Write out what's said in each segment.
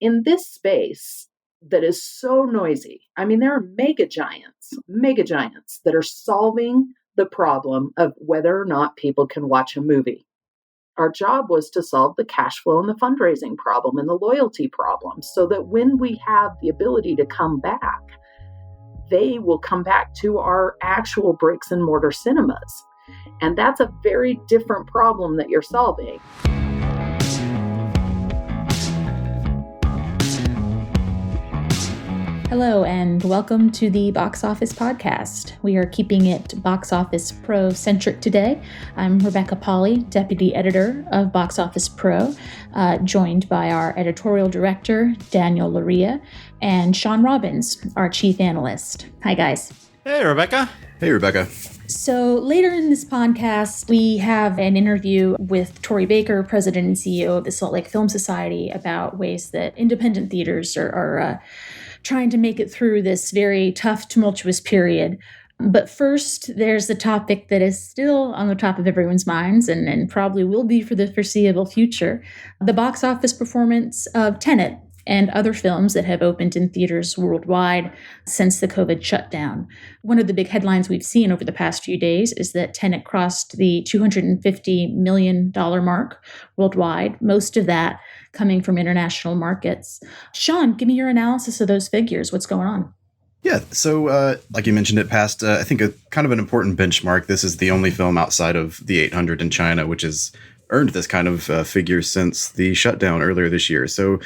in this space that is so noisy, I mean, there are mega giants that are solving the problem of whether or not people can watch a movie. Our job was to solve the cash flow and the fundraising problem and the loyalty problem so that when we have the ability to come back, they will come back to our actual bricks and mortar cinemas. And that's a very different problem that you're solving. Hello, and welcome to the Box Office Podcast. We are keeping it Box Office Pro-centric today. I'm Rebecca Pauley, Deputy Editor of Box Office Pro, joined by our Editorial Director, Daniel Loria, and Shawn Robbins, our Chief Analyst. Hi, guys. Hey, Rebecca. Hey, Rebecca. So later in this podcast, we have an interview with Tori Baker, President and CEO of the Salt Lake Film Society, about ways that independent theaters are trying to make it through this very tough, tumultuous period. But first, there's the topic that is still on the top of everyone's minds and probably will be for the foreseeable future, the box office performance of Tenet and other films that have opened in theaters worldwide since the COVID shutdown. One of the big headlines we've seen over the past few days is that Tenet crossed the $250 million mark worldwide, most of that coming from international markets. Shawn, give me your analysis of those figures. What's going on? Yeah, so like you mentioned, it passed, I think, a kind of an important benchmark. This is the only film outside of the 800 in China, which has earned this kind of figure since the shutdown earlier this year. So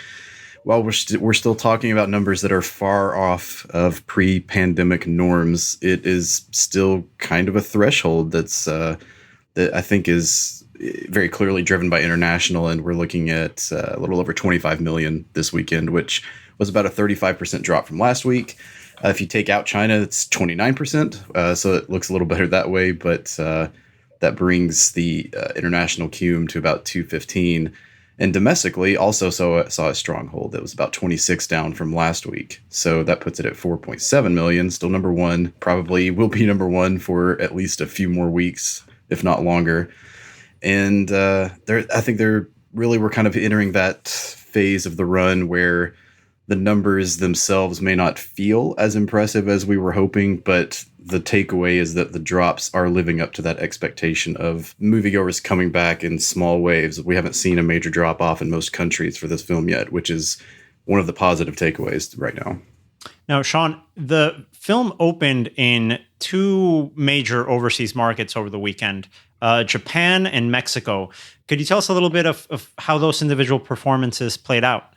while we're still talking about numbers that are far off of pre-pandemic norms, it is still kind of a threshold that's that I think is very clearly driven by international, and we're looking at a little over 25 million this weekend, which was about a 35% drop from last week. If you take out China, it's 29%, so it looks a little better that way, but that brings the international cume to about 215. And domestically also saw a stronghold that was about 26 down from last week. So that puts it at 4.7 million, still number one, probably will be number one for at least a few more weeks, if not longer. And I think we're kind of entering that phase of the run where the numbers themselves may not feel as impressive as we were hoping, but the takeaway is that the drops are living up to that expectation of moviegoers coming back in small waves. We haven't seen a major drop off in most countries for this film yet, which is one of the positive takeaways right now. Now, Shawn, the film opened in two major overseas markets over the weekend, Japan and Mexico. Could you tell us a little bit of how those individual performances played out?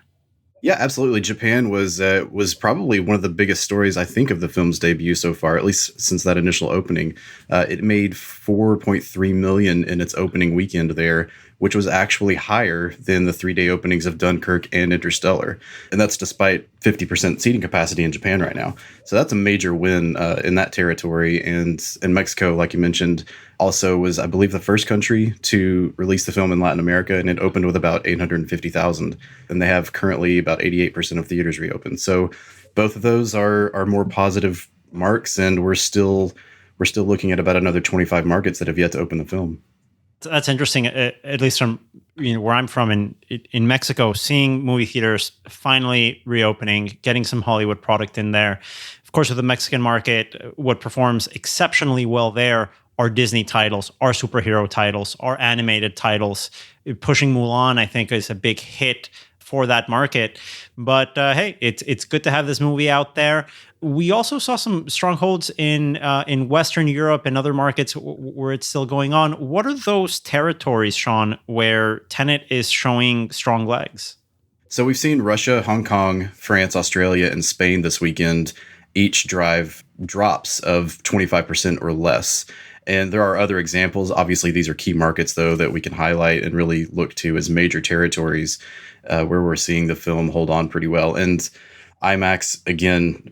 Yeah, absolutely. Japan was probably one of the biggest stories, I think, of the film's debut so far, at least since that initial opening. It made $4.3 million in its opening weekend there, which was actually higher than the 3-day openings of Dunkirk and Interstellar. And that's despite 50% seating capacity in Japan right now. So that's a major win in that territory. And Mexico, like you mentioned, also was, I believe, the first country to release the film in Latin America, and it opened with about 850,000. And they have currently about 88% of theaters reopened. So both of those are more positive marks, and we're still looking at about another 25 markets that have yet to open the film. That's interesting, at least from where I'm from in Mexico, seeing movie theaters finally reopening, getting some Hollywood product in there. Of course, with the Mexican market, what performs exceptionally well there are Disney titles, are superhero titles, are animated titles. Pushing Mulan, I think, is a big hit for that market. But hey, it's good to have this movie out there. We also saw some strongholds in Western Europe and other markets where it's still going on. What are those territories, Shawn, where Tenet is showing strong legs? So we've seen Russia, Hong Kong, France, Australia, and Spain this weekend each drive drops of 25% or less. And there are other examples. Obviously, these are key markets, though, that we can highlight and really look to as major territories where we're seeing the film hold on pretty well. And IMAX, again,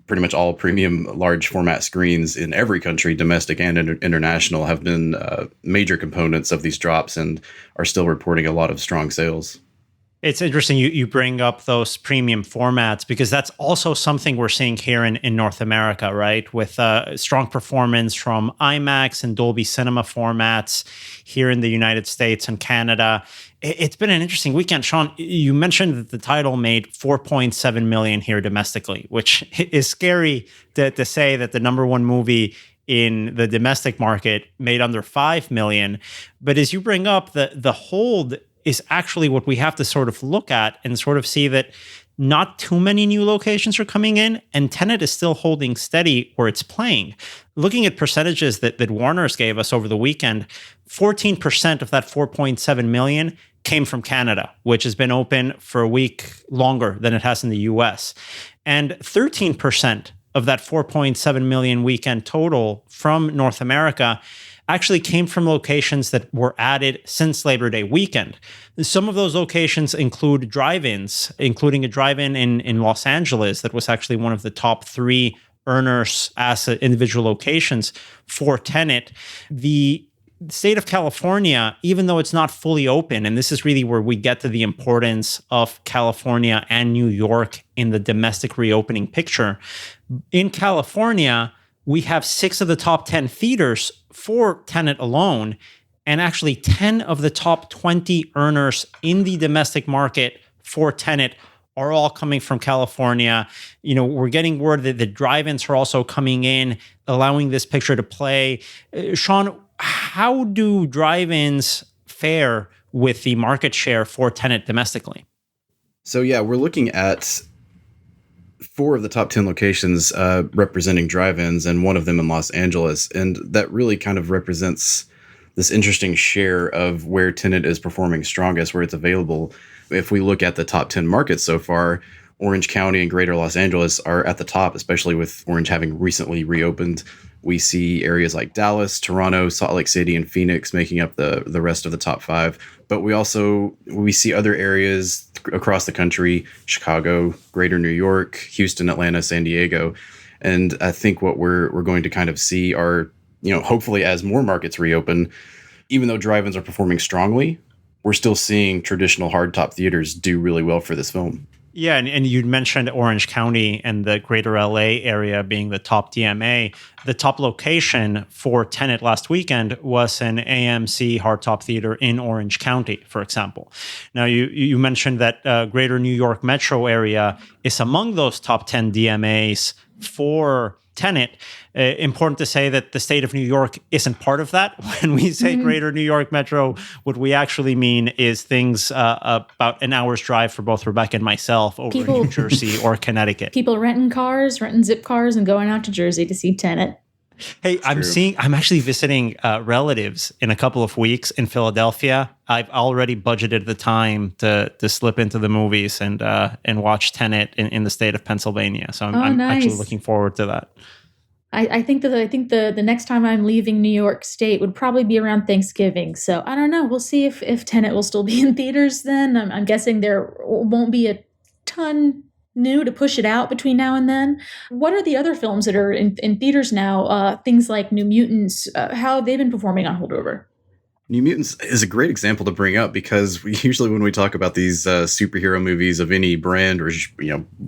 pretty much all premium large format screens in every country, domestic and international, have been major components of these drops and are still reporting a lot of strong sales. It's interesting you bring up those premium formats because that's also something we're seeing here in North America, right? With strong performance from IMAX and Dolby Cinema formats here in the United States and Canada. It's been an interesting weekend. Shawn, you mentioned that the title made $4.7 million here domestically, which is scary to say that the number one movie in the domestic market made under $5 million. But as you bring up, the hold is actually what we have to sort of look at and sort of see that not too many new locations are coming in, and Tenet is still holding steady where it's playing. Looking at percentages that Warner's gave us over the weekend, 14% of that 4.7 million came from Canada, which has been open for a week longer than it has in the US. And 13% of that 4.7 million weekend total from North America actually came from locations that were added since Labor Day weekend. Some of those locations include drive-ins, including a drive-in in Los Angeles that was actually one of the top 3 earners as individual locations for Tenet. The state of California, even though it's not fully open, and this is really where we get to the importance of California and New York in the domestic reopening picture. In California, we have 6 of the top 10 theaters for Tenet alone, and actually 10 of the top 20 earners in the domestic market for Tenet are all coming from California. You know, we're getting word that the drive-ins are also coming in, allowing this picture to play. Shawn, how do drive-ins fare with the market share for Tenet domestically? So yeah, we're looking at 4 of the top 10 locations representing drive-ins, and one of them in Los Angeles. And that really kind of represents this interesting share of where Tenet is performing strongest, where it's available. If we look at the top 10 markets so far, Orange County and Greater Los Angeles are at the top, especially with Orange having recently reopened. We see areas like Dallas, Toronto, Salt Lake City, and Phoenix making up the rest of the top 5. But we see other areas across the country: Chicago, Greater New York, Houston, Atlanta, San Diego. And I think what we're going to kind of see are, hopefully as more markets reopen, even though drive-ins are performing strongly, we're still seeing traditional hardtop theaters do really well for this film. Yeah, and you mentioned Orange County and the greater LA area being the top DMA. The top location for Tenet last weekend was an AMC hardtop theater in Orange County, for example. Now, you mentioned that greater New York metro area is among those top 10 DMAs for Tenet. Important to say that the state of New York isn't part of that. When we say greater New York metro, what we actually mean is things about an hour's drive for both Rebecca and myself over in New Jersey or Connecticut. People renting zip cars and going out to Jersey to see Tenet. Hey, I'm actually visiting relatives in a couple of weeks in Philadelphia. I've already budgeted the time to slip into the movies and watch Tenet in the state of Pennsylvania. So I'm nice. Actually looking forward to that. I think the next time I'm leaving New York State would probably be around Thanksgiving. So I don't know. We'll see if Tenet will still be in theaters then. I'm guessing there won't be a ton new to push it out between now and then. What are the other films that are in theaters now? Things like New Mutants, how have they been performing on holdover? New Mutants is a great example to bring up because usually when we talk about these superhero movies of any brand or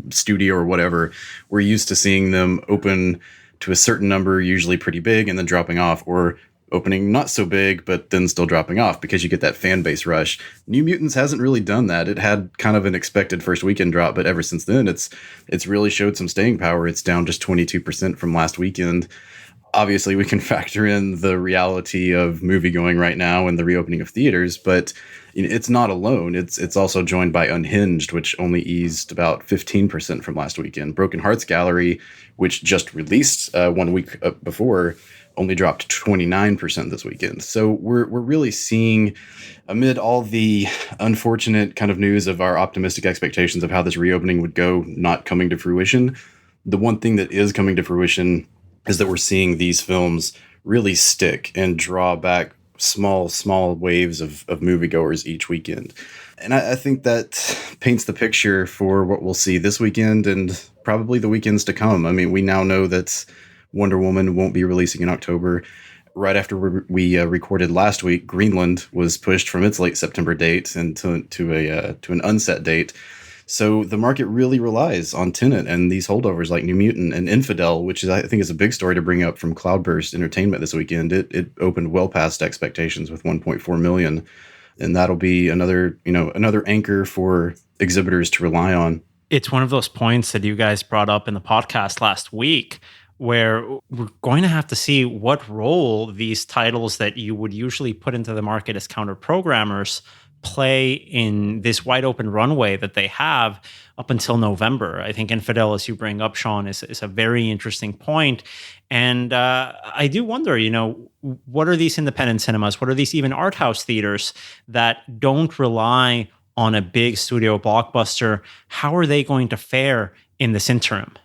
studio or whatever, we're used to seeing them open to a certain number, usually pretty big, and then dropping off, or opening not so big, but then still dropping off because you get that fan base rush. New Mutants hasn't really done that. It had kind of an expected first weekend drop, but ever since then, it's really showed some staying power. It's down just 22% from last weekend. Obviously, we can factor in the reality of movie going right now and the reopening of theaters, but it's not alone. It's also joined by Unhinged, which only eased about 15% from last weekend. Broken Hearts Gallery, which just released 1 week before, only dropped 29% this weekend. So we're really seeing, amid all the unfortunate kind of news of our optimistic expectations of how this reopening would go not coming to fruition, the one thing that is coming to fruition is that we're seeing these films really stick and draw back small waves of moviegoers each weekend. And I think that paints the picture for what we'll see this weekend and probably the weekends to come. I mean, we now know that Wonder Woman won't be releasing in October. right after we recorded last week, Greenland was pushed from its late September date and to an unset date. So the market really relies on Tenet and these holdovers like New Mutant and Infidel, which is, I think, is a big story to bring up from Cloudburst Entertainment this weekend. It opened well past expectations with 1.4 million, and that'll be another anchor for exhibitors to rely on. It's one of those points that you guys brought up in the podcast last week, where we're going to have to see what role these titles that you would usually put into the market as counter programmers play in this wide open runway that they have up until November. I think Infidel, as you bring up, Shawn, is a very interesting point. And I do wonder, what are these independent cinemas? What are these even art house theaters that don't rely on a big studio blockbuster? How are they going to fare in this interim?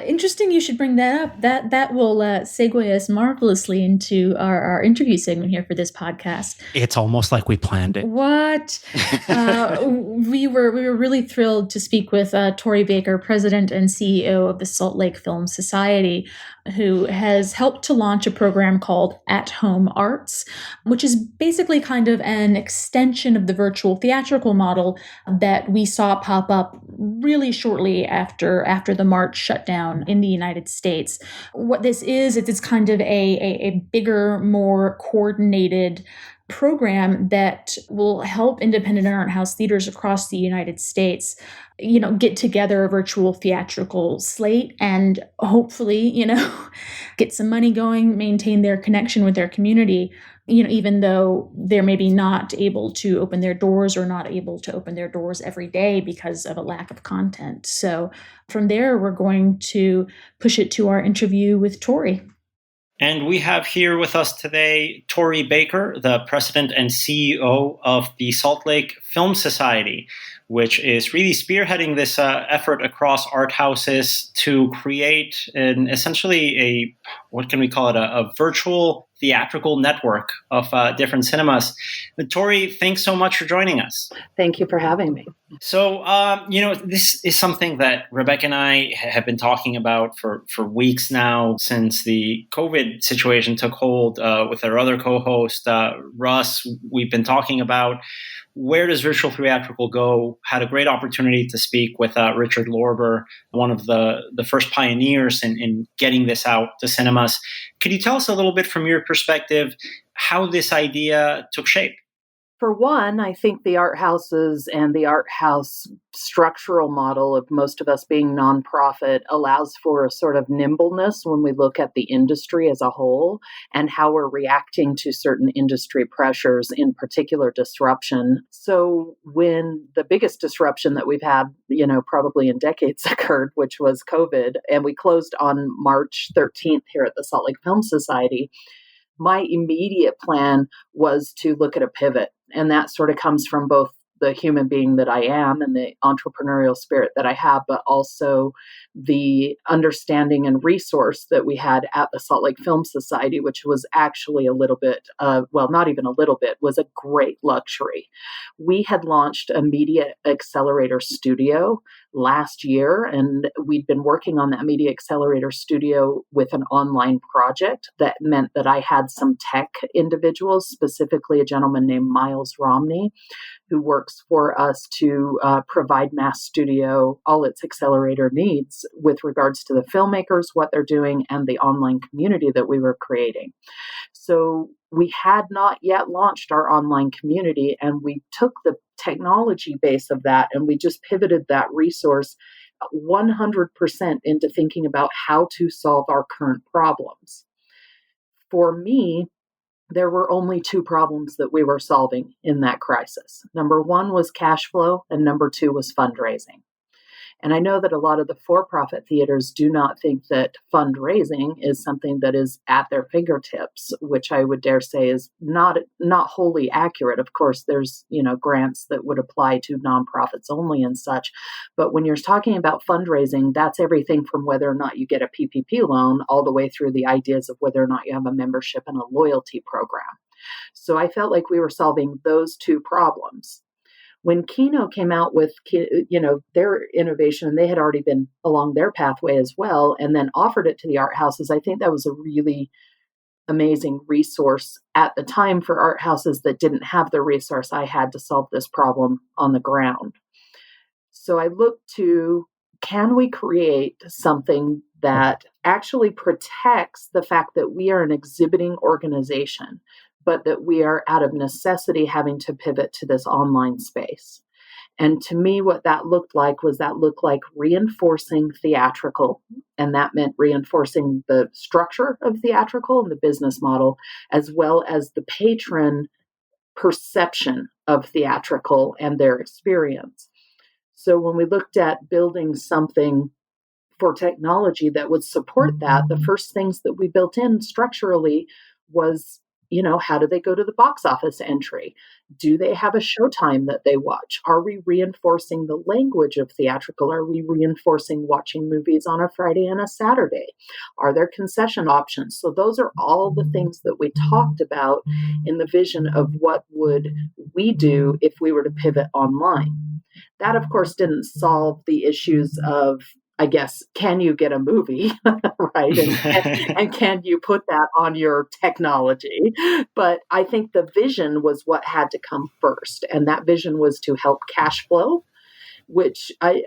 Interesting you should bring that up. That will segue us marvelously into our interview segment here for this podcast. It's almost like we planned it. What? We were really thrilled to speak with Tori Baker, President and CEO of the Salt Lake Film Society, who has helped to launch a program called At Home Arts, which is basically kind of an extension of the virtual theatrical model that we saw pop up really shortly after the March shutdown in the United States. What this is, it's kind of a bigger, more coordinated program that will help independent art house theaters across the United States, get together a virtual theatrical slate and hopefully, get some money going, maintain their connection with their community, even though they're maybe not able to open their doors or not able to open their doors every day because of a lack of content. So from there, we're going to push it to our interview with Tori. And we have here with us today Tori Baker, the president and CEO of the Salt Lake Film Society, which is really spearheading this effort across art houses to create essentially what can we call it, a virtual theatrical network of different cinemas. Tori, thanks so much for joining us. Thank you for having me. So, this is something that Rebecca and I have been talking about for weeks now, since the COVID situation took hold with our other co-host, Russ. We've been talking about where does virtual theatrical go? Had a great opportunity to speak with Richard Lorber, one of the first pioneers in getting this out to cinemas. Could you tell us a little bit from your perspective how this idea took shape? For one, I think the art houses and the art house structural model of most of us being nonprofit allows for a sort of nimbleness when we look at the industry as a whole and how we're reacting to certain industry pressures, in particular disruption. So when the biggest disruption that we've had, probably in decades occurred, which was COVID, and we closed on March 13th here at the Salt Lake Film Society, my immediate plan was to look at a pivot. And that sort of comes from both the human being that I am and the entrepreneurial spirit that I have, but also the understanding and resource that we had at the Salt Lake Film Society, which was actually a little bit, not even a little bit, was a great luxury. We had launched a media accelerator studio last year, and we'd been working on that media accelerator studio with an online project. That meant that I had some tech individuals, specifically a gentleman named Miles Romney, who works for us to provide Mass Studio all its accelerator needs with regards to the filmmakers, what they're doing, and the online community that we were creating. So we had not yet launched our online community, and we took the technology base of that and we just pivoted that resource 100% into thinking about how to solve our current problems. For me, there were only two problems that we were solving in that crisis. Number one was cash flow, and number two was fundraising. And I know that a lot of the for-profit theaters do not think that fundraising is something that is at their fingertips, which I would dare say is not wholly accurate. Of course, there's, grants that would apply to nonprofits only and such. But when you're talking about fundraising, that's everything from whether or not you get a PPP loan all the way through the ideas of whether or not you have a membership and a loyalty program. So I felt like we were solving those two problems. When Kino came out with, their innovation, and they had already been along their pathway as well, and then offered it to the art houses, I think that was a really amazing resource at the time for art houses that didn't have the resource I had to solve this problem on the ground. So I looked to, can we create something that actually protects the fact that we are an exhibiting organization, but that we are out of necessity having to pivot to this online space? And to me, what that looked like reinforcing theatrical. And that meant reinforcing the structure of theatrical and the business model, as well as the patron perception of theatrical and their experience. So when we looked at building something for technology that would support that, the first things that we built in structurally was, how do they go to the box office entry? Do they have a showtime that they watch? Are we reinforcing the language of theatrical? Are we reinforcing watching movies on a Friday and a Saturday? Are there concession options? So those are all the things that we talked about in the vision of what would we do if we were to pivot online. That, of course, didn't solve the issues of, I guess, can you get a movie, right? And can you put that on your technology? But I think the vision was what had to come first. And that vision was to help cash flow, which I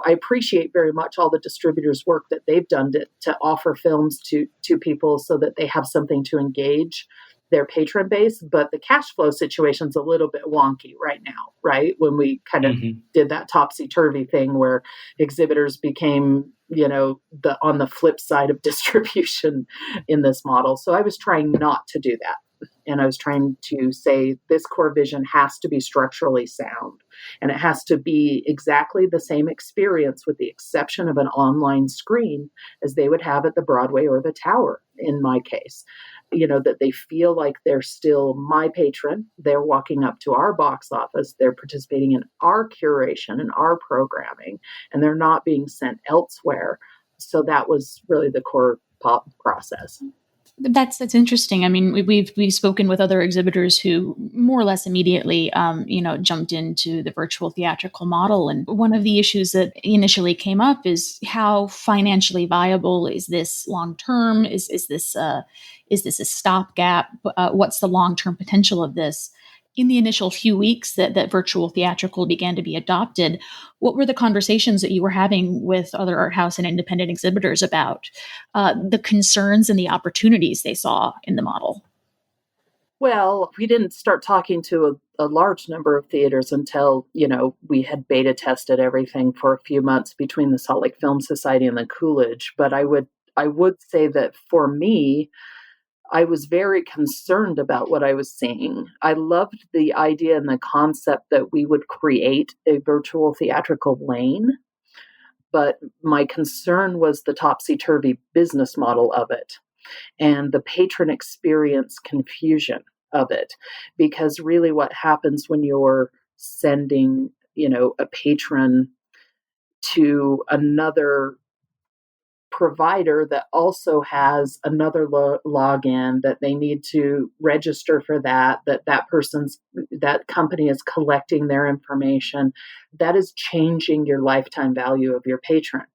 appreciate very much all the distributors' work that they've done to offer films to people so that they have something to engage their patron base. But the cash flow situation's a little bit wonky right now, right? When we kind of did that topsy-turvy thing where exhibitors became, on the flip side of distribution in this model. So I was trying not to do that. And I was trying to say this core vision has to be structurally sound, and it has to be exactly the same experience with the exception of an online screen as they would have at the Broadway or the Tower, in my case. That they feel like they're still my patron. They're walking up to our box office. They're participating in our curation and our programming, and they're not being sent elsewhere. So that was really the core process. That's interesting. I mean, we've spoken with other exhibitors who more or less immediately, jumped into the virtual theatrical model. And one of the issues that initially came up is how financially viable is this long term? Is this a stopgap? What's the long term potential of this? In the initial few weeks that virtual theatrical began to be adopted, what were the conversations that you were having with other art house and independent exhibitors about the concerns and the opportunities they saw in the model? Well, we didn't start talking to a large number of theaters until, we had beta tested everything for a few months between the Salt Lake Film Society and the Coolidge. But I would say that for me, I was very concerned about what I was seeing. I loved the idea and the concept that we would create a virtual theatrical lane, but my concern was the topsy-turvy business model of it and the patron experience confusion of it. Because really what happens when you're sending, a patron to another provider that also has another login that they need to register for that company is collecting their information, that is changing your lifetime value of your patron.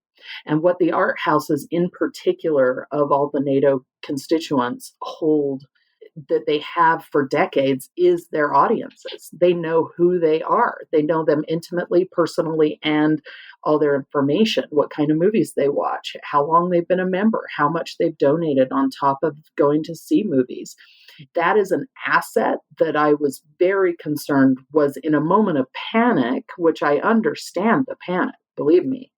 And what the art houses in particular of all the NATO constituents hold that they have for decades is their audiences. They know who they are. They know them intimately, personally, and all their information, what kind of movies they watch, how long they've been a member, how much they've donated on top of going to see movies. That is an asset that I was very concerned was in a moment of panic, which I understand the panic, believe me.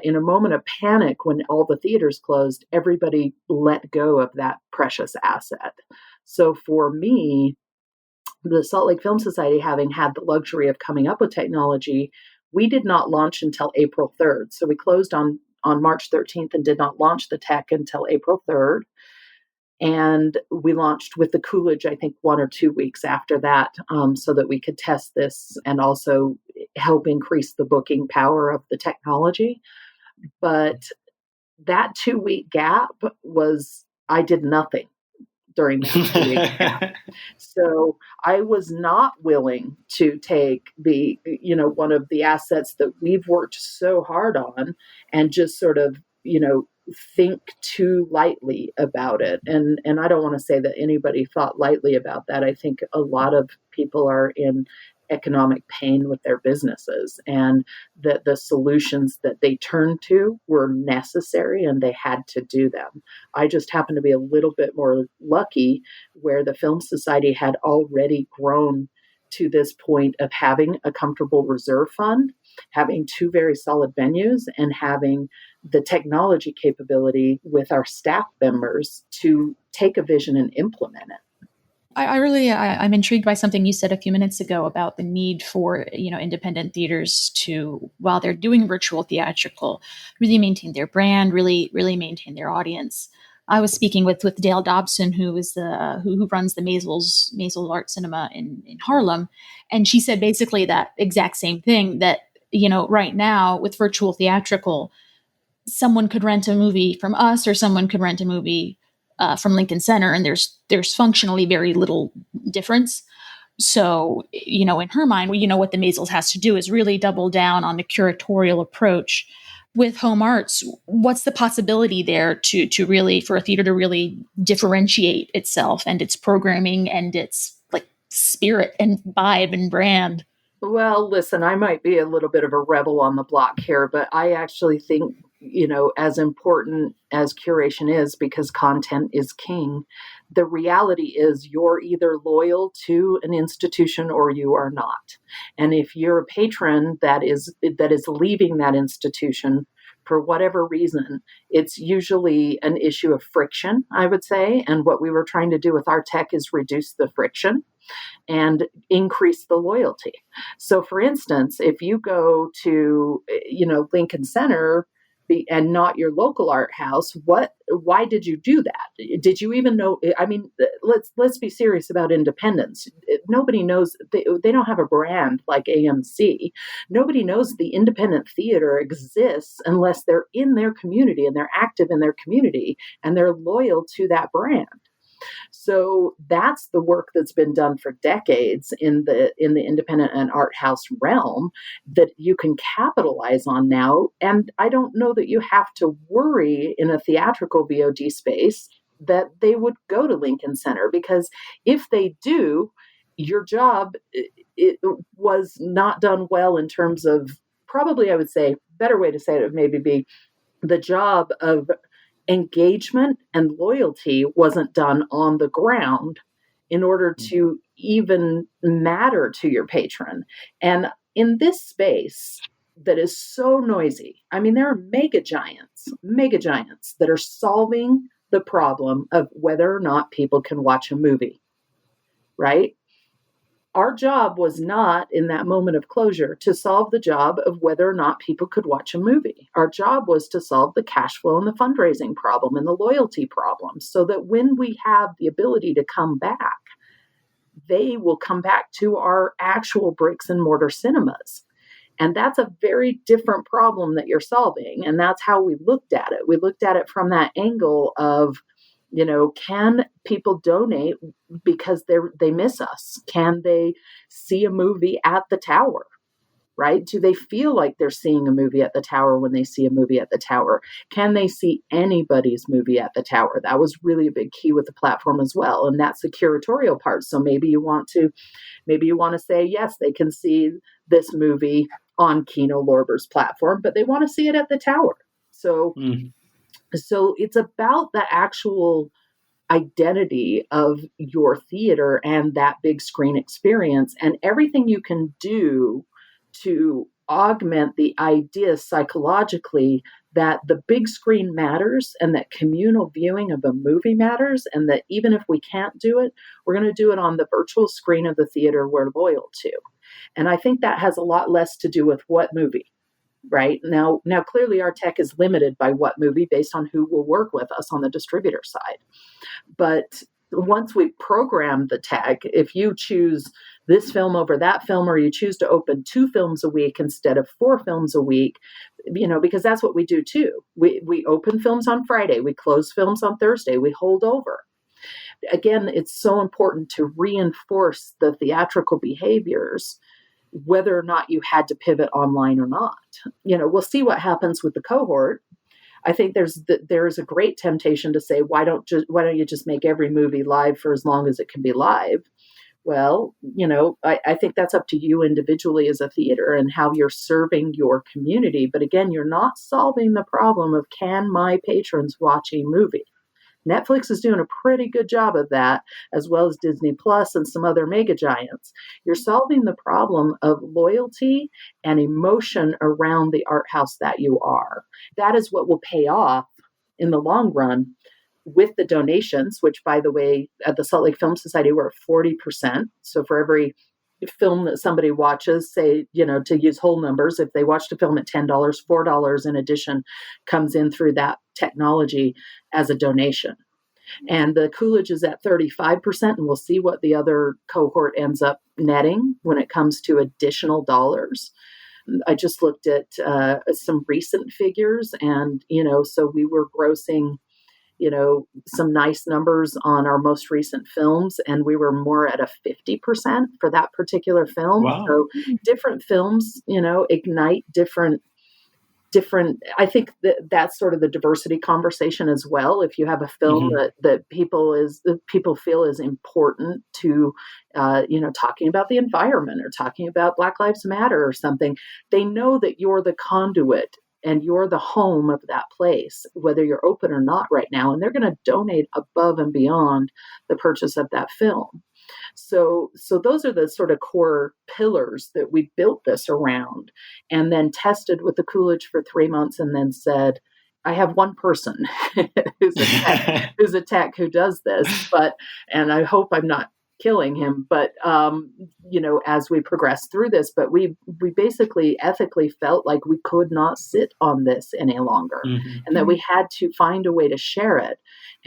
In a moment of panic, when all the theaters closed, everybody let go of that precious asset. So for me, the Salt Lake Film Society, having had the luxury of coming up with technology, we did not launch until April 3rd. So we closed on March 13th and did not launch the tech until April 3rd. And we launched with the Coolidge, I think 1 or 2 weeks after that, so that we could test this and also help increase the booking power of the technology. But that 2-week gap I did nothing during that 2-week gap. So I was not willing to take one of the assets that we've worked so hard on and just sort of, think too lightly about it. And I don't want to say that anybody thought lightly about that. I think a lot of people are in economic pain with their businesses, and that the solutions that they turned to were necessary and they had to do them. I just happened to be a little bit more lucky, where the Film Society had already grown to this point of having a comfortable reserve fund, having two very solid venues, and having the technology capability with our staff members to take a vision and implement it. I'm intrigued by something you said a few minutes ago about the need for, independent theaters to, while they're doing virtual theatrical, really maintain their brand, really maintain their audience. I was speaking with Dale Dobson, who is who runs the Maisel Art Cinema in Harlem, and she said basically that exact same thing, that right now with virtual theatrical, someone could rent a movie from us or someone could rent a movie from Lincoln Center, and there's functionally very little difference. So, in her mind, what the Maisels has to do is really double down on the curatorial approach. With home arts, what's the possibility there to really, for a theater to really differentiate itself and its programming and its like spirit and vibe and brand? Well, listen, I might be a little bit of a rebel on the block here, but I actually think, as important as curation is, because content is king, the reality is you're either loyal to an institution or you are not. And if you're a patron that is leaving that institution for whatever reason, it's usually an issue of friction, I would say. And what we were trying to do with our tech is reduce the friction and increase the loyalty. So for instance, if you go to, Lincoln Center and not your local art house, why did you do that? Did you even know? I mean, let's be serious about independence. Nobody knows, they don't have a brand like AMC. Nobody knows the independent theater exists unless they're in their community and they're active in their community and they're loyal to that brand. So that's the work that's been done for decades in the independent and art house realm that you can capitalize on now. And I don't know that you have to worry in a theatrical VOD space that they would go to Lincoln Center, because if they do, your job, it was not done well in terms of, probably I would say, better way to say it would maybe be the job of engagement and loyalty wasn't done on the ground in order to even matter to your patron. And in this space that is so noisy, I mean, there are mega giants that are solving the problem of whether or not people can watch a movie, right? Our job was not, in that moment of closure, to solve the job of whether or not people could watch a movie. Our job was to solve the cash flow and the fundraising problem and the loyalty problem, so that when we have the ability to come back, they will come back to our actual bricks and mortar cinemas. And that's a very different problem that you're solving. And that's how we looked at it. We looked at it from that angle of, can people donate because they miss us? Can they see a movie at the Tower, right? Do they feel like they're seeing a movie at the Tower when they see a movie at the Tower? Can they see anybody's movie at the Tower? That was really a big key with the platform as well. And that's the curatorial part. So maybe you want to say, yes, they can see this movie on Kino Lorber's platform, but they want to see it at the Tower. So it's about the actual identity of your theater and that big screen experience, and everything you can do to augment the idea psychologically that the big screen matters and that communal viewing of a movie matters, and that even if we can't do it, we're going to do it on the virtual screen of the theater we're loyal to. And I think that has a lot less to do with what movie. Right now, clearly our tech is limited by what movie based on who will work with us on the distributor side. But once we program the tech, if you choose this film over that film, or you choose to open 2 films a week instead of 4 films a week, because that's what we do too. We open films on Friday, we close films on Thursday, we hold over. Again, it's so important to reinforce the theatrical behaviors, whether or not you had to pivot online or not. We'll see what happens with the cohort. I think there's a great temptation to say, why don't you just make every movie live for as long as it can be live? Well, I think that's up to you individually as a theater and how you're serving your community. But again, you're not solving the problem of, can my patrons watch a movie? Netflix is doing a pretty good job of that, as well as Disney Plus and some other mega giants. You're solving the problem of loyalty and emotion around the art house that you are. That is what will pay off in the long run with the donations, which, by the way, at the Salt Lake Film Society, we're at 40%. So for every film that somebody watches, say, to use whole numbers, if they watched a film at $10, $4 in addition comes in through that technology as a donation. And the Coolidge is at 35%, and we'll see what the other cohort ends up netting when it comes to additional dollars. I just looked at some recent figures, and, so we were grossing some nice numbers on our most recent films, and we were more at a 50% for that particular film. Wow. So different films, ignite different, I think that's sort of the diversity conversation as well. If you have a film that people feel is important to, talking about the environment or talking about Black Lives Matter or something, they know that you're the conduit and you're the home of that place, whether you're open or not right now, and they're going to donate above and beyond the purchase of that film. So those are the sort of core pillars that we built this around, and then tested with the Coolidge for 3 months, and then said, I have one person who's a tech who does this, and I hope I'm not killing him, but as we progress through this, but we basically ethically felt like we could not sit on this any longer, and that we had to find a way to share it.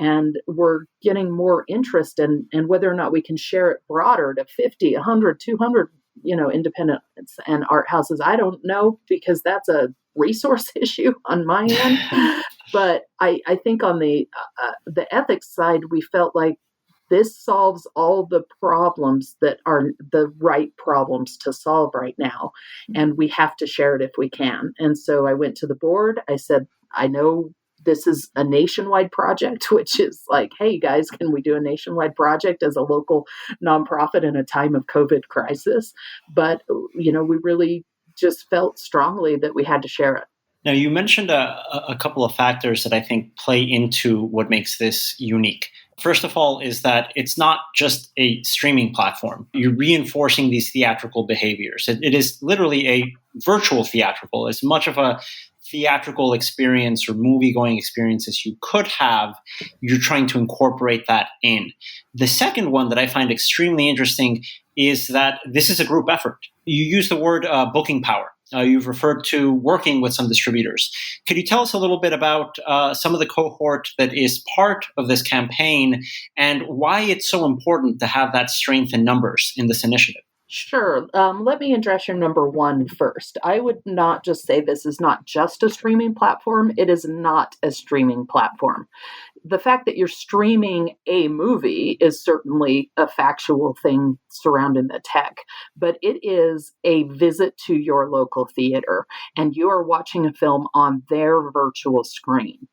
And we're getting more interest in whether or not we can share it broader to 50, 100, 200, independents and art houses. I don't know, because that's a resource issue on my end. But I think on the ethics side, we felt like this solves all the problems that are the right problems to solve right now. And we have to share it if we can. And so I went to the board. I said, I know this is a nationwide project, which is like, hey guys, can we do a nationwide project as a local nonprofit in a time of COVID crisis? But, we really just felt strongly that we had to share it. Now, you mentioned a couple of factors that I think play into what makes this unique. First of all, is that it's not just a streaming platform. You're reinforcing these theatrical behaviors. It is literally a virtual theatrical, as much of a theatrical experience or movie-going experience as you could have. You're trying to incorporate that in. The second one that I find extremely interesting is that this is a group effort. You use the word booking power. You've referred to working with some distributors. Could you tell us a little bit about some of the cohort that is part of this campaign and why it's so important to have that strength in numbers in this initiative? Sure. Let me address your number one first. I would not just say this is not just a streaming platform. It is not a streaming platform. The fact that you're streaming a movie is certainly a factual thing surrounding the tech, but it is a visit to your local theater, and you are watching a film on their virtual screen.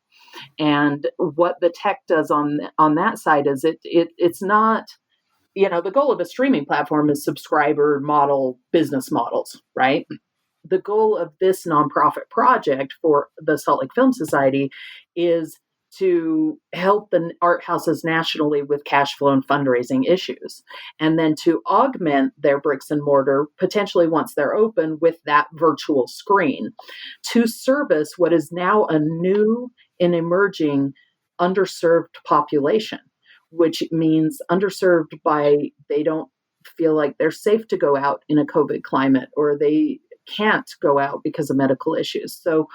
And what the tech does on that side is it's not, the goal of a streaming platform is subscriber model business models, right? The goal of this nonprofit project for the Salt Lake Film Society is to help the art houses nationally with cash flow and fundraising issues, and then to augment their bricks and mortar, potentially once they're open, with that virtual screen to service what is now a new and emerging underserved population, which means underserved by they don't feel like they're safe to go out in a COVID climate, or they can't go out because of medical issues. So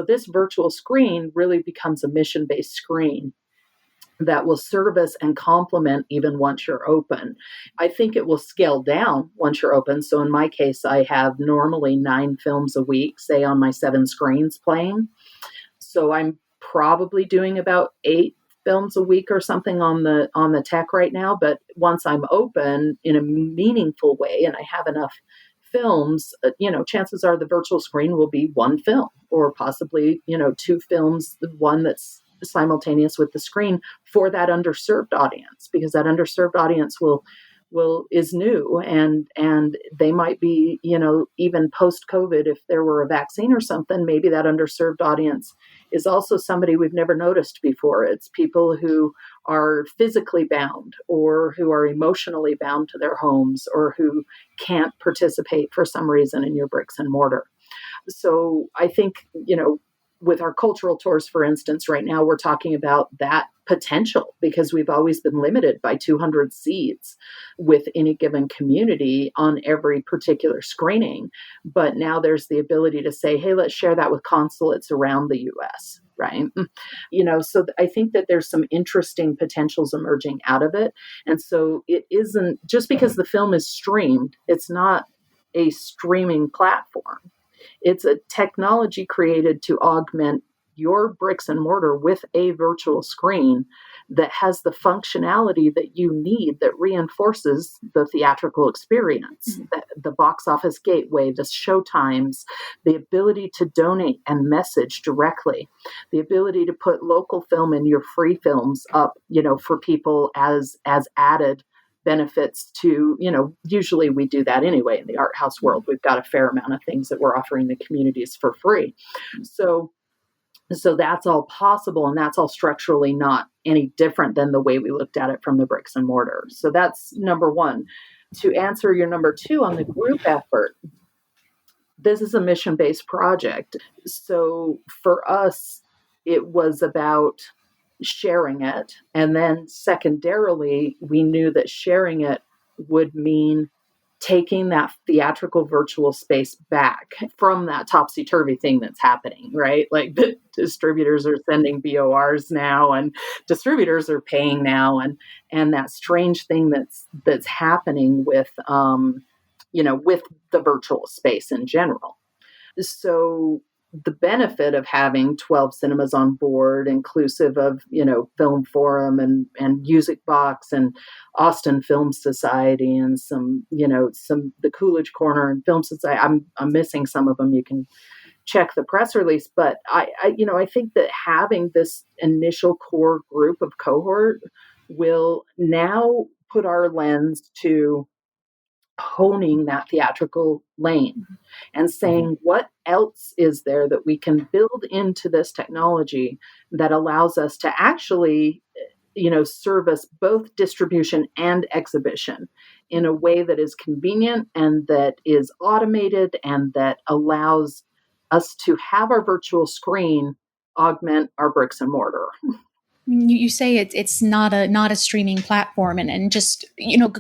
this virtual screen really becomes a mission-based screen that will service and complement even once you're open. I think it will scale down once you're open. So in my case, I have normally 9 films a week, say on my 7 screens playing. So I'm probably doing about 8 films a week or something on the tech right now. But once I'm open in a meaningful way and I have enough films, chances are the virtual screen will be 1 film or possibly, 2 films, one that's simultaneous with the screen for that underserved audience, because that underserved audience is new, and they might be, even post COVID, if there were a vaccine or something, maybe that underserved audience is also somebody we've never noticed before. It's people who are physically bound, or who are emotionally bound to their homes, or who can't participate for some reason in your bricks and mortar. So I think, with our cultural tours, for instance, right now we're talking about that potential, because we've always been limited by 200 seats with any given community on every particular screening. But now there's the ability to say, hey, let's share that with consulates around the US, right? So I think that there's some interesting potentials emerging out of it. And so it isn't just because the film is streamed, it's not a streaming platform. It's a technology created to augment your bricks and mortar with a virtual screen that has the functionality that you need, that reinforces the theatrical experience, the box office gateway, the show times, the ability to donate and message directly, the ability to put local film in your free films up, for people as added benefits to, usually we do that anyway in the art house world. We've got a fair amount of things that we're offering the communities for free. So that's all possible, and that's all structurally not any different than the way we looked at it from the bricks and mortar. So that's number one. To answer your number two on the group effort, this is a mission-based project. So for us, it was about sharing it. And then secondarily, we knew that sharing it would mean taking that theatrical virtual space back from that topsy-turvy thing that's happening, right? Like the distributors are sending BORs now, and distributors are paying now, and that strange thing that's happening with with the virtual space in general. So the benefit of having 12 cinemas on board, inclusive of, Film Forum and Music Box and Austin Film Society and some the Coolidge Corner and Film Society. I'm missing some of them. You can check the press release, but I think that having this initial core group of cohort will now put our lens to honing that theatrical lane and saying, what else is there that we can build into this technology that allows us to actually, service both distribution and exhibition in a way that is convenient and that is automated and that allows us to have our virtual screen augment our bricks and mortar. You say it's not a streaming platform, and just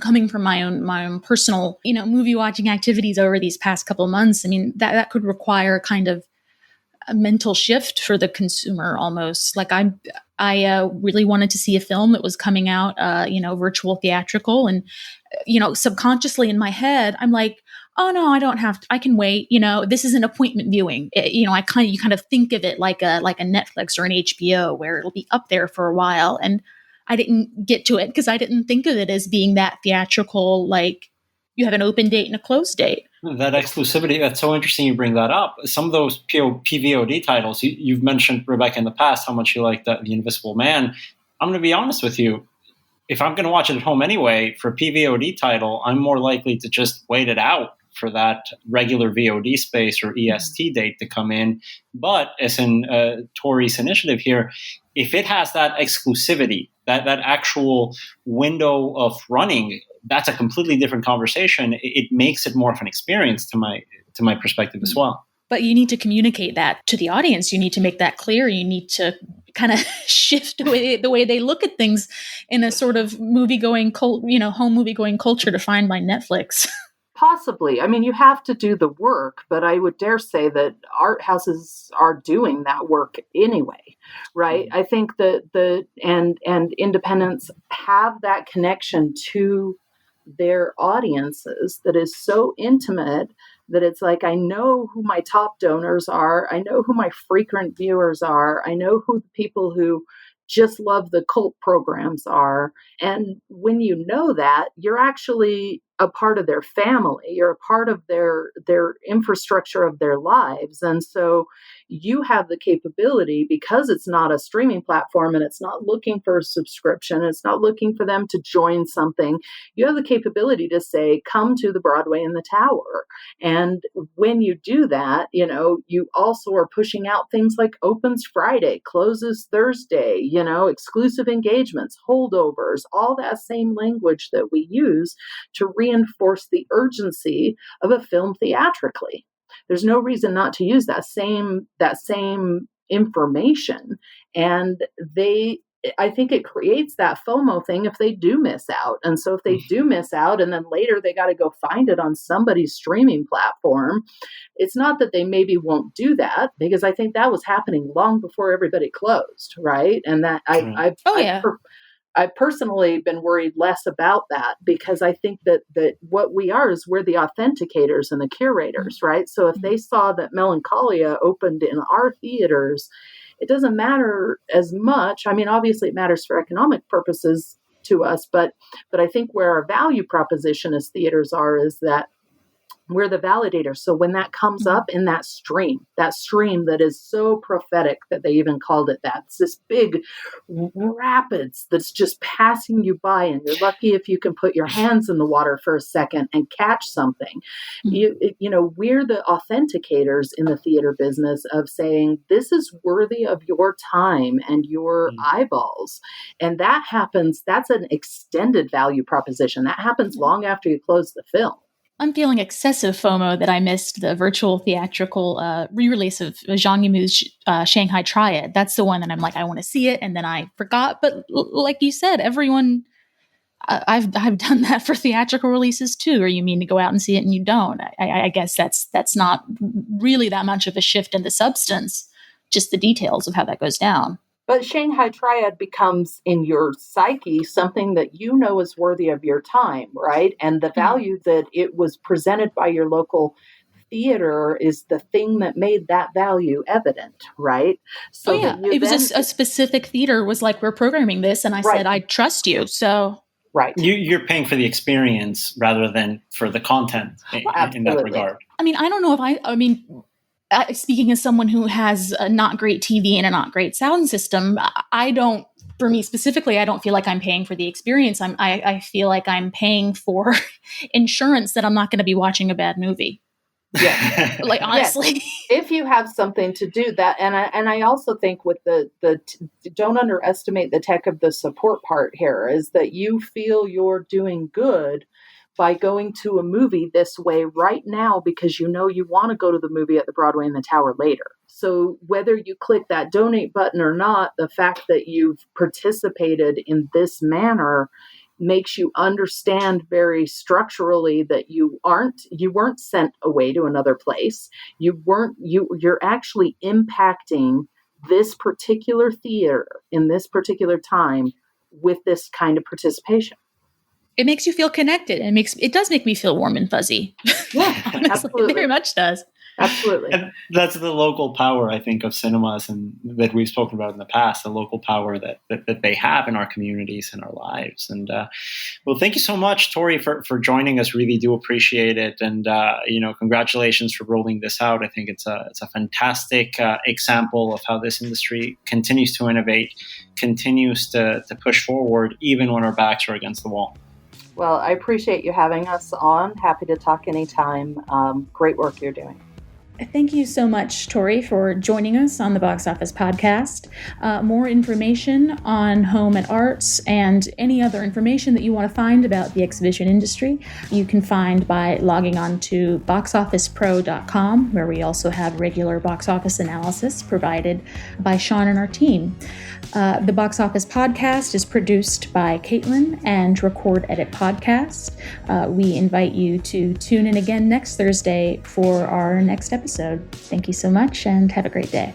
coming from my own personal movie watching activities over these past couple of months, I mean that could require kind of a mental shift for the consumer almost. Like I really wanted to see a film that was coming out virtual theatrical, and subconsciously in my head I'm like, oh no, I don't have to, I can wait. This is an appointment viewing. You kind of think of it like a Netflix or an HBO where it'll be up there for a while. And I didn't get to it because I didn't think of it as being that theatrical, like you have an open date and a closed date. That exclusivity, that's so interesting you bring that up. Some of those PVOD titles, you've mentioned, Rebecca, in the past, how much you like The Invisible Man. I'm going to be honest with you. If I'm going to watch it at home anyway, for a PVOD title, I'm more likely to just wait it out for that regular VOD space or EST date to come in. But as in Tori's initiative here, if it has that exclusivity, that actual window of running, that's a completely different conversation. It makes it more of an experience to my perspective as well. But you need to communicate that to the audience. You need to make that clear. You need to kind of shift the way they look at things in a sort of home movie-going culture defined by Netflix. Possibly. I mean, you have to do the work, but I would dare say that art houses are doing that work anyway, right? I think that and independents have that connection to their audiences that is so intimate that it's like, I know who my top donors are. I know who my frequent viewers are. I know who the people who just love the cult programs are. And when you know that, you're actually a part of their family. You're a part of their infrastructure of their lives. And so you have the capability, because it's not a streaming platform and it's not looking for a subscription, it's not looking for them to join something. You have the capability to say, come to the Broadway in the Tower. And when you do that, you also are pushing out things like opens Friday, closes Thursday, exclusive engagements, holdovers, all that same language that we use to reinforce the urgency of a film theatrically. There's no reason not to use that same information. And I think it creates that FOMO thing if they do miss out. And so if they do miss out and then later they got to go find it on somebody's streaming platform, it's not that they maybe won't do that, because I think that was happening long before everybody closed, right? And that I've personally been worried less about that, because I think that what we are is we're the authenticators and the curators, right? So if they saw that Melancholia opened in our theaters, it doesn't matter as much. I mean, obviously it matters for economic purposes to us, but I think where our value proposition as theaters is that we're the validator. So when that comes up in that stream that is so prophetic that they even called it that, it's this big rapids that's just passing you by, and you're lucky if you can put your hands in the water for a second and catch something. We're the authenticators in the theater business of saying, this is worthy of your time and your eyeballs. And that happens, that's an extended value proposition. That happens long after you close the film. I'm feeling excessive FOMO that I missed the virtual theatrical re-release of Zhang Yimou's Shanghai Triad. That's the one that I'm like, I want to see it, and then I forgot. But like you said, everyone, I've done that for theatrical releases too, or you mean to go out and see it and you don't. I guess that's not really that much of a shift in the substance, just the details of how that goes down. But Shanghai Triad becomes in your psyche something that is worthy of your time, right? And the value that it was presented by your local theater is the thing that made that value evident, right? So it was a specific theater was like, we're programming this, and I said, I trust you. So right, you're paying for the experience rather than for the content in that regard. I mean, I don't know if speaking as someone who has a not great TV and a not great sound system, for me specifically, I don't feel like I'm paying for the experience. I feel like I'm paying for insurance that I'm not going to be watching a bad movie. Yeah. Like, honestly. Yes. If you have something to do that, and I also think with the don't underestimate the tech of the support part here, is that you feel you're doing good by going to a movie this way right now, because you want to go to the movie at the Broadway in the Tower later. So whether you click that donate button or not, the fact that you've participated in this manner makes you understand very structurally that you weren't sent away to another place. You're actually impacting this particular theater in this particular time with this kind of participation. It makes you feel connected, and it does make me feel warm and fuzzy. Yeah, honestly, absolutely. It very much does. Absolutely. And that's the local power, I think, of cinemas, and that we've spoken about in the past, the local power that they have in our communities and our lives. And well, thank you so much, Tori, for joining us. Really do appreciate it. And, congratulations for rolling this out. I think it's a fantastic example of how this industry continues to innovate, continues to push forward, even when our backs are against the wall. Well, I appreciate you having us on. Happy to talk anytime. Great work you're doing. Thank you so much, Tori, for joining us on the Box Office Podcast. More information on Home and Arts and any other information that you want to find about the exhibition industry, you can find by logging on to boxofficepro.com, where we also have regular box office analysis provided by Shawn and our team. The Box Office Podcast is produced by Caitlin and Record Edit Podcast. We invite you to tune in again next Thursday for our next episode. Thank you so much, and have a great day.